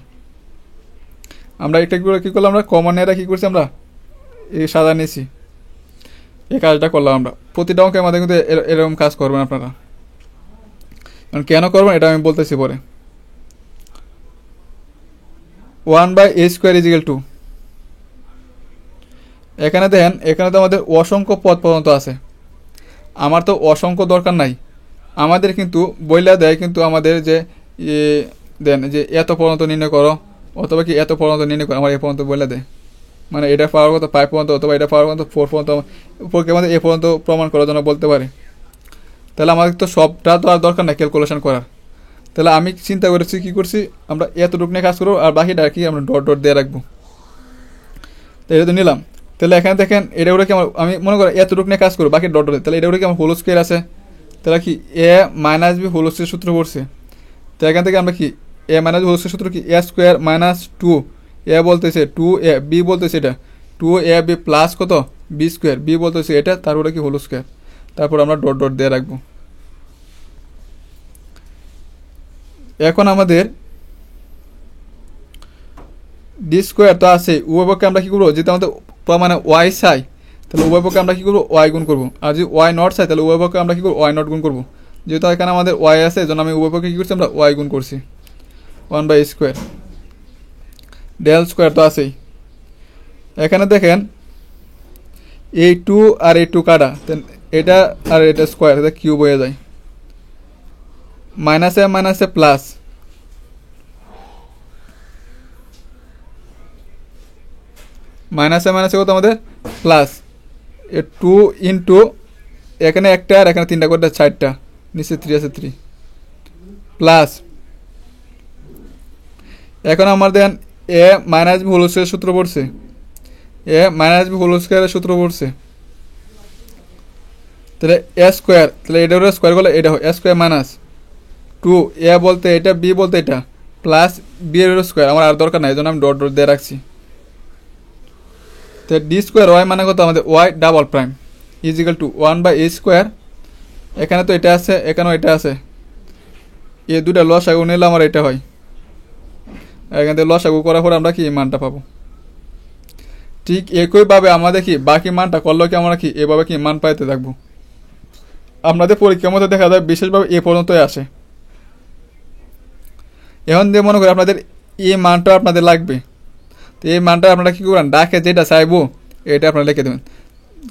আমরা এটা কী করলাম আমরা কমন এটা কী করছি আমরা এই সাজা নিয়েছি, এই কাজটা করলাম আমরা। প্রতিটা অঙ্কে আমাদের কিন্তু এরকম কাজ করবেন আপনারা, কেন করবেন এটা আমি বলতেছি পরে। 1/a স্কোয়ার ইজিক্যাল টু, এখানে দেখেন এখানে তো আমাদের অসংখ্য পদ পর্যন্ত আছে, আমার তো অসংখ্য দরকার নাই, আমাদের কিন্তু বইলা দেয় কিন্তু আমাদের যে দেন যে এত পর্যন্ত নির্ণয় করো অথবা কি এত পর্যন্ত নির্ণয় করো, আমার এ পর্যন্ত বইলা দেয়, মানে এটা পাওয়ার কথা 5 পর্যন্ত অথবা এটা পাওয়ার কথা 4 পর্যন্ত, উপরকে আমাদের এ পর্যন্ত প্রমাণ করার জন্য বলতে পারে। তাহলে আমাদের তো সবটা তো আর দরকার নাই ক্যালকুলেশন করার, তাহলে আমি চিন্তা করেছি কী করছি আমরা এতটুকু নিয়ে কাজ করবো, আর বাকিটা কি আমরা ডট ডট দিয়ে রাখবো। তো এটা তো নিলাম, তাহলে এখানে দেখেন এটা ওটা কি আমি মনে করি এতটুকু নিয়ে কাজ করবো বাকি ডট ডট, তাহলে এটা ওটা কি আমার হোল স্কোয়ার আছে, তাহলে কি এ মাইনাস বি হোল স্কোয়ার সূত্র পড়ছে, তো এখান থেকে আমরা কি এ মাইনাস হোল স্কোয়ার সূত্র কি এ স্কোয়ার মাইনাস 2 এ বলতেছে 2a, বি বলতেছে এটা 2ab প্লাস কত বি স্কোয়ার, বি বলতেছে এটা, তারপরে কি হোল স্কোয়ার, তারপর আমরা ডট ডট দিয়ে রাখবো। এখন আমাদের ডি স্কোয়ার তো আছে, উভয় পক্ষে আমরা কী করবো যেহেতু আমাদের মানে ওয়াই চাই তাহলে উভয় পক্ষে আমরা কী করবো ওয়াই গুণ করবো, আর যদি ওয়াই নট চাই তাহলে উভয় পক্ষে আমরা কী করবো ওয়াই নট গুণ করবো। যেহেতু এখানে আমাদের ওয়াই আছে এই জন্য আমি উভয় পক্ষে কী করছি আমরা ওয়াই গুণ করছি 1/a স্কোয়ার, ডেল স্কোয়ার তো আছেই। এখানে দেখেন এই 2 আর এই 2 কাটা, এটা আর এটা স্কোয়ার, এটা কিউব হয়ে যায়, মাইনাসে মাইনাসে প্লাস, মাইনাসে মাইনাসে কত আমাদের প্লাস, 2 ইন্টু এখানে একটা আর এখানে 3টা করে 4টা, নিচে 3 আছে 3 প্লাস। এখন আমার দেন এ মাইনাস বি হোল স্কোয়ার সূত্র পড়ছে, এ মাইনাস বি হোল স্কোয়ারের সূত্র পড়ছে, তাহলে এ স্কোয়ার, তাহলে এটা হলো স্কোয়ার করলে এটা হয় এ স্কোয়ার মাইনাস 2 এ বলতে এটা, বি বলতে এটা, প্লাস বি এর স্কোয়ার। আমার আর দরকার নাই, এই জন্য আমি ডট ডট দিয়ে রাখছি। তো ডি স্কোয়ার ওয়াই মানে কত আমাদের y double prime is equal to 1/a square. এখানে তো এটা আছে, এখানেও এটা আছে, এ দুটা লসাগু নিলে আমার এটা হয়। এখান থেকে লসাগু করার পর আমরা কি এই মানটা পাবো। ঠিক একইভাবে আমাদের কি বাকি মানটা করলেও কি আমরা কি এভাবে কি মান পাইতে থাকবো। আপনাদের পরীক্ষার মধ্যে দেখা যায় বিশেষভাবে এ পর্যন্তই আসে। এখন দিয়ে মনে করি আপনাদের এই মানটা আপনাদের লাগবে, তো এই মানটা আপনারা কী করবেন, ডাকে যেটা চাইবো এটা আপনারা লিখে দেবেন।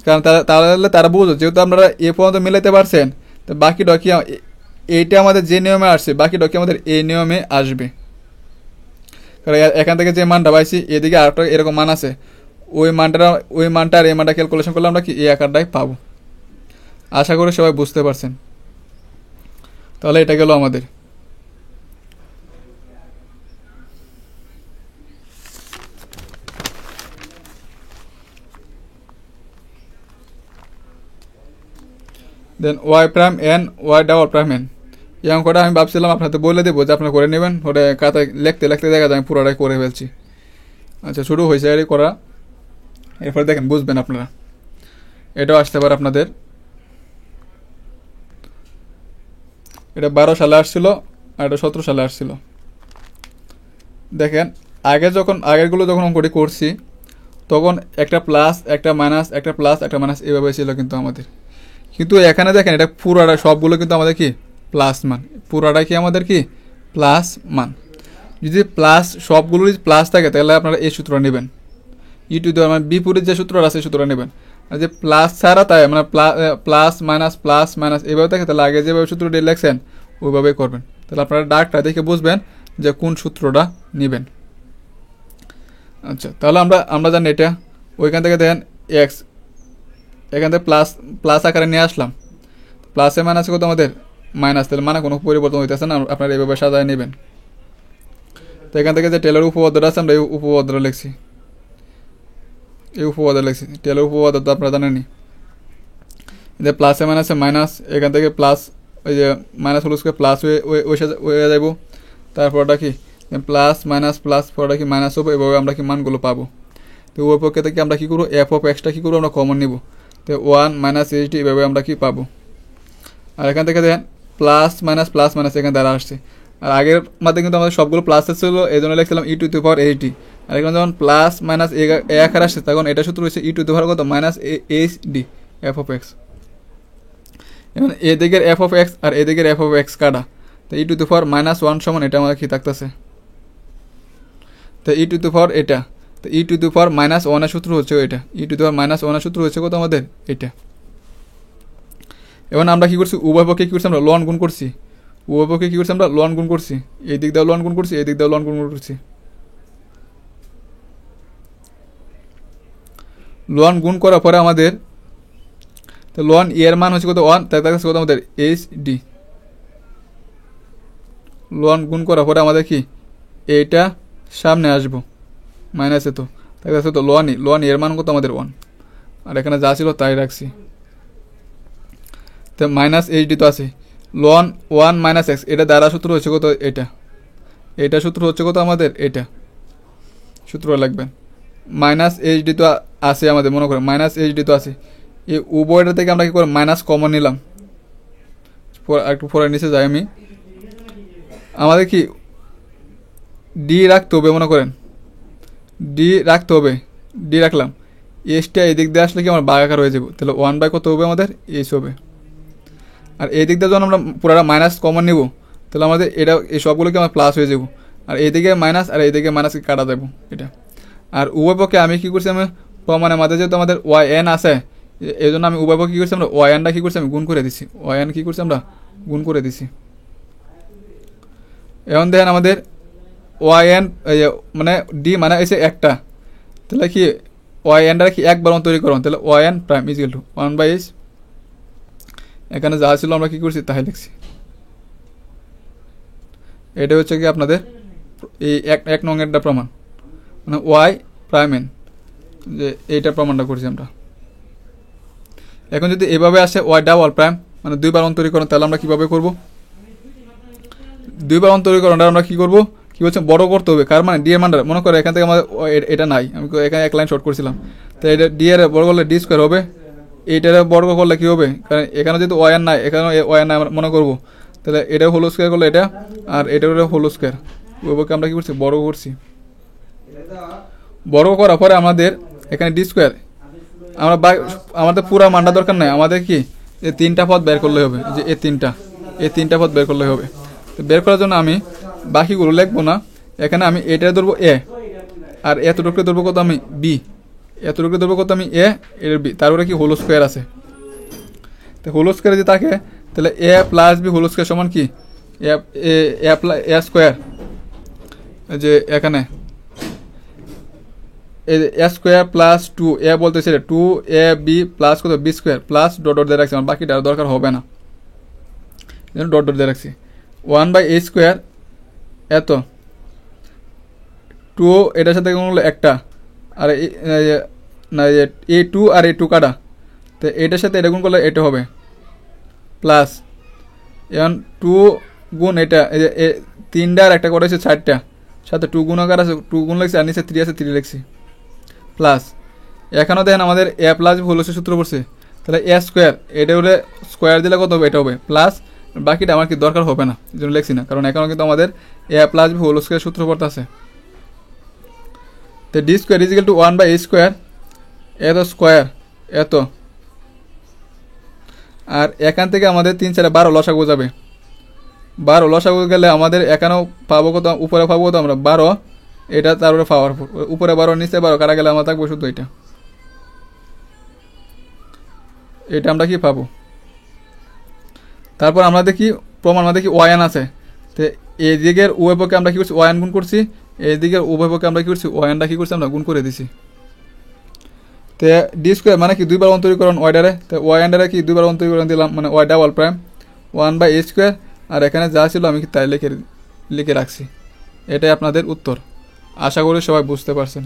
কারণ তাহলে তারা বুঝো যেহেতু আপনারা এ পর্যন্ত মিলাইতে পারছেন, তো বাকি ডকি এইটা আমাদের যে নিয়মে আসছে বাকি ডকি আমাদের এই নিয়মে আসবে। কারণ এখান থেকে যে মানটা পাইছি এদিকে আরেকটা এরকম মান আছে, ওই মানটা আর এই মানটা ক্যালকুলেশন করলে আমরা কি এই আকারটাই পাবো। আশা করি সবাই বুঝতে পারছেন। তাহলে এটা গেল আমাদের। Then y prime n y double prime n, এই অঙ্কটা আমি ভাবছিলাম আপনাদের বলে দেবো যে আপনারা করে নেবেন, ওটা খাতায় লিখতে লিখতে দেখা যায় আমি পুরোটাই করে ফেলছি। আচ্ছা শুরু হয়েছে এরই করা, এরপরে দেখেন বুঝবেন আপনারা। এটাও আসতে পারে আপনাদের, এটা 12 সালে আসছিল আর এটা 17 সালে আসছিল। দেখেন আগেরগুলো যখন অঙ্কটি করছি তখন একটা প্লাস একটা মাইনাস একটা প্লাস একটা মাইনাস এভাবে ছিল কিন্তু আমাদের। কিন্তু এখানে দেখেন এটা পুরাটা সবগুলো কিন্তু আমাদের কি প্লাস মান, পুরাটা কি আমাদের কি প্লাস মান। যদি প্লাস সবগুলো যদি প্লাস থাকে তাহলে আপনারা এই সূত্র নেবেন, টু দি মানে বিপরীত যে সূত্রটা আছে সূত্র নেবেন। আর যে প্লাস ছাড়া তাই মানে প্লাস মাইনাস এভাবে থাকে, তাহলে আগে যেভাবে সূত্রটি লেখছেন ওইভাবেই করবেন। তাহলে আপনারা ডাকটা দেখে বুঝবেন যে কোন সূত্রটা নেবেন। আচ্ছা তাহলে আমরা জানি এটা, ওইখান থেকে দেখেন এক্স, এখান থেকে প্লাস আকারে নিয়ে আসলাম, প্লাসে মাইনাসে কত আমাদের মাইনাস, তাহলে মানে কোনো পরিবর্তন হইতেছে না, আপনারা এইভাবে সাজায় নেবেন। তো এখান থেকে যে টেলের উপপাদ্যটা আছে আমরা এই উপপাদ্যটা লিখছি, টেলের উপপাদ্য তো আপনারা জানেনই, যে প্লাসে মাইনাসে মাইনাস, এখান থেকে প্লাস ওই যে মাইনাস হল স্কোয়ার প্লাস হয়ে যাব, তারপরটা কি প্লাস পরটা কি মাইনাস হবো, এভাবে আমরা কি মানগুলো পাবো। তো ওই পক্ষে থেকে আমরা কী করবো, এফ অফ এক্সটা কী করবো আমরা কমন নিব, তো 1 - এইচডি এভাবে আমরা কি পাবো। আর এখান থেকে দেখেন প্লাস মাইনাস এখানে দ্বারা আসছে, আর আগের মাধ্যমে কিন্তু আমাদের সবগুলো প্লাস ছিল, এই জন্য লিখছিলাম ই টু দি পাওয়ার এইচডি। আর এখানে যখন প্লাস মাইনাস এ আকার আসছে তখন এটা সূত্র হচ্ছে ই টু দি পাওয়ার কত minus HD F of x. এখন এদিকের এফ অফ এক্স আর এদিকের এফ অফ এক্স কাটা, তো ই টু দি পাওয়ার -1 সমান এটা আমাদের কি থাকতেছে, তো ই টু দি পাওয়ার এটা, তো ই টু দি পাওয়ার -1 এর সূত্র হচ্ছে এটা, ই টু দি পাওয়ার -1 এর সূত্র হচ্ছে কত আমাদের এটা। এবং আমরা কী করছি, উভয় পক্ষে কী করছি আমরা লন গুণ করছি, উভয় পক্ষে কী করছি আমরা লন গুণ করছি, এই দিক দিয়েও লন গুণ করছি এই দিক দিয়েও লন গুণ করছি। লন গুণ করার পরে আমাদের তো লন এর মান হচ্ছে কত 1, তাই কাছে কত আমাদের এইচ ডি। লন গুণ করার পরে আমাদের কি এইটা সামনে আসবো মাইনাসে, তো তাই কাছে তো লন এর মান কত আমাদের 1, আর এখানে যা ছিল তাই রাখছি। তো মাইনাস এইচডি তো আছে, লন 1 - এক্স এটা দ্বারা সূত্র হচ্ছে কত এটা সূত্র হচ্ছে কত আমাদের এটা সূত্র লাগবেন। মাইনাস এইচডি তো আছে আমাদের, মনে করেন মাইনাস এইচডি তো আছে, এই উভয়টা থেকে আমরা কী করে মাইনাস কমন নিলাম। একটু পরে নিচে যাই আমি, আমাদের কি ডি রাখতে হবে, মনে করেন ডি রাখতে হবে, ডি রাখলাম, এসটা এই দিক দিয়ে আসলে কি আমার ভাগাকার হয়ে যাবো, তাহলে 1/, কত হবে আমাদের এইচ হবে। আর এই দিক দিয়ে যখন আমরা পুরোটা মাইনাস কমন নিব তাহলে আমাদের এটা এই সবগুলোকে আমরা প্লাস হয়ে যাব, আর এইদিকে মাইনাস আর এইদিকে মাইনাসকে কাটা দেবো এটা। আর উভয় পক্ষে আমি কী করছি, আমি প্রমাণের মাঝে যেহেতু আমাদের ওয়াই এন আছে এই জন্য আমি উভয় পক্ষে কী করছি আমরা ওয়াই এনটা কী করছি আমি গুণ করে দিছি, ওয়াই এন কী করছি আমরা গুণ করে দিছি। এখন দেখেন আমাদের ওয়াই এন মানে ডি মানে এসে একটা, তাহলে কি ওয়াই এনটা কি একবার তৈরি করুন, তাহলে y n prime is equal to 1/h, এখানে যা ছিল আমরা কী করছি তাই লিখছি। এটা হচ্ছে কি আপনাদের এই এক নং এরটা প্রমাণ, মানে ওয়াই প্রাইম এন যে এইটার প্রমাণটা করছি আমরা। এখন যদি এভাবে আসে ওয়াই ডাবল প্রাইম মানে দুইবার অন্তরীকরণ, তাহলে আমরা কীভাবে করব? দুইবার অন্তরীকরণটা আমরা কী করব, কী বলছে বড় করতে হবে। কার মানে ডি এর মানটা মনে করে এখান থেকে আমাদের এটা নাই, আমি এখানে এক লাইন শর্ট করছিলাম, তো এটা ডি এর বড় করলে ডি স্কোয়ার হবে, এইটার বর্গ করলে কী হবে, কারণ এখানে যেহেতু ওয়ান নাই, এখানে ওয়ান নাই আমরা মনে করবো, তাহলে এটা হোল স্কোয়ার করলে এটা, আর এটা হলো হোল স্কোয়ার, ওইভাবে আমরা কী করছি বড় করছি। বড় করার পরে আমাদের এখানে ডি স্কোয়ার, আমরা আমাদের পুরো মানটা দরকার নাই, আমাদের কি এই তিনটা পদ বের করলে হবে, যে এই তিনটা পদ বের করলে হবে। তো বের করার জন্য আমি বাকিগুলো লিখবো না, এখানে আমি এটা ধরবো এ, আর এতটুকু ধরবো কত আমি বি, এতটুকু ধরবো কত আমি এ, এর বি, তারপরে কি হোল স্কোয়ার আছে। তো হোল স্কোয়ার যদি থাকে তাহলে এ প্লাস বি হোল স্কোয়ার সমান কি এ স্কোয়ার, যে এখানে এ স্কোয়ার প্লাস 2 এ বলতেছে 2ab প্লাস কত b square plus dot dot দিয়ে রাখছি, আমার বাকিটা দরকার হবে না, ডট ডট দিয়ে রাখছি। 1/a স্কোয়ার এত 2 এটার সাথে কোন হলো একটা, আর না a2 আর a2 কাটা, তো এটার সাথে এটা গুণ করলে এটা হবে প্লাস, এখন 2 গুণ এটা এই যে 3টা আর একটা করেছে 4টা, সাথে 2 গুণ আকার আছে 2 গুণ লিখছি, আর নিচে 3 আছে 3 লিখছি প্লাস। এখানেও দেখেন আমাদের এ প্লাস বি হোল সূত্র পড়ছে, তাহলে এ স্কোয়ার এটা হলে স্কোয়ার দিলে কত হবে, এটা হবে প্লাস, বাকিটা আমার কি দরকার হবে না, এই জন্য লিখছি না, কারণ এখানেও কিন্তু আমাদের এ প্লাস বি হোল স্কোয়ার সূত্র পড়তে আছে। তো D square is equal two 1/a square এত স্কোয়ার এত, আর এখান থেকে আমাদের 3 4 12 লসাগু যাবে, 12 লসাগু গেলে আমাদের এখানেও পাবো কত, উপরে পাবো কত আমরা 12, এটা তারপরে পাওয়ার উপরে 12 নিচে 12 কাটা গেলে আমরা থাকবো শুধু এটা আমরা কি পাবো। তারপর আমরা দেখি প্রমাণ, আমরা দেখি ওয়ান আছে, তো এই দিকের উভয় পক্ষে আমরা কি করছি ওয়ান গুণ করছি, এই দিকের উভয় পক্ষে আমরা কি করছি ওয়ানটা কি করছি আমরা গুণ করে দিছি। তো ডি স্কোয়ার মানে কি দুইবার অন্তরীকরণ ওয়াইডারে, তো ওয়াইডারে কি দুইবার অন্তরীকরণ দিলাম, মানে y double prime 1/a square, আর এখানে যা ছিল আমি তাই লিখে রাখছি। এটাই আপনাদের উত্তর। আশা করি সবাই বুঝতে পারছেন।